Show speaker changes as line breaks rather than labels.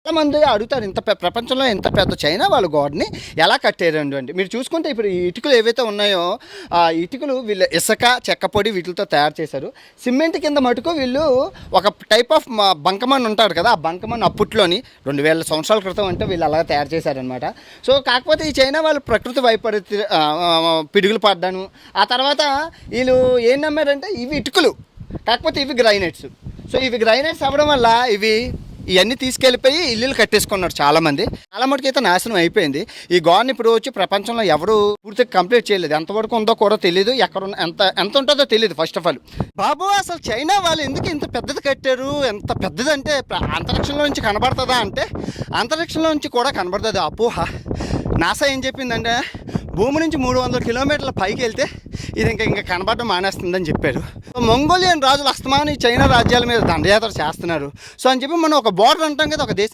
చాలామంది అడుగుతారు ప్రపంచంలో ఇంత పెద్ద చైనా వాళ్ళు గాడ్ని ఎలా కట్టారండి అంటే మీరు చూసుకుంటే ఇప్పుడు ఈ ఇటుకలు ఏవైతే ఉన్నాయో ఆ ఇటుకలు వీళ్ళు ఇసుక చెక్కపొడి వీటితో తయారు చేశారు. సిమెంట్ కింద మటుకు వీళ్ళు ఒక టైప్ ఆఫ్ బంకమన్ ఉంటాడు కదా, ఆ బంకమన్ అప్పట్లోని 2000 సంవత్సరాల క్రితం అంటే వీళ్ళు అలా తయారు చేశారనమాట. సో కాకపోతే ఈ చైనా వాళ్ళు ప్రకృతి వైపరీత్య పిడుగులు పడ్డాను. ఆ తర్వాత వీళ్ళు ఏం నమ్మారంటే ఇవి ఇటుకలు, కాకపోతే ఇవి గ్రైనైట్స్. సో ఇవి గ్రైనైట్స్ అవ్వడం వల్ల ఇవన్నీ తీసుకెళ్ళిపోయి ఇల్లులు కట్టేసుకున్నారు చాలామంది. చాలా మటుకు అయితే నాశనం అయిపోయింది. ఈ గాడ్ని ఇప్పుడు వచ్చి ప్రపంచంలో ఎవరు పూర్తిగా కంప్లీట్ చేయలేదు. ఎంతవరకు ఉందో కూడా తెలియదు, ఎక్కడ ఎంత ఉంటుందో తెలియదు. ఫస్ట్ ఆఫ్ ఆల్ బాబు అసలు చైనా వాళ్ళు ఎందుకు ఇంత పెద్దది కట్టారు? ఎంత పెద్దదంటే అంతరిక్షంలో నుంచి కనబడుతుందా అంటే అంతరిక్షంలో నుంచి కూడా కనబడుతుంది. అపోహ. నాసా ఏం చెప్పిందంటే భూమి నుంచి 300 కిలోమీటర్ల పైకి వెళ్తే ఇది ఇంకా కనబడడం మానేస్తుందని చెప్పారు. మంగోలియన్ రాజులు అస్తమానం ఈ చైనా రాజ్యాల మీద దండయాత్ర చేస్తున్నారు. సో అని చెప్పి మనం ఒక బోర్డర్ అంటాం కదా, ఒక దేశం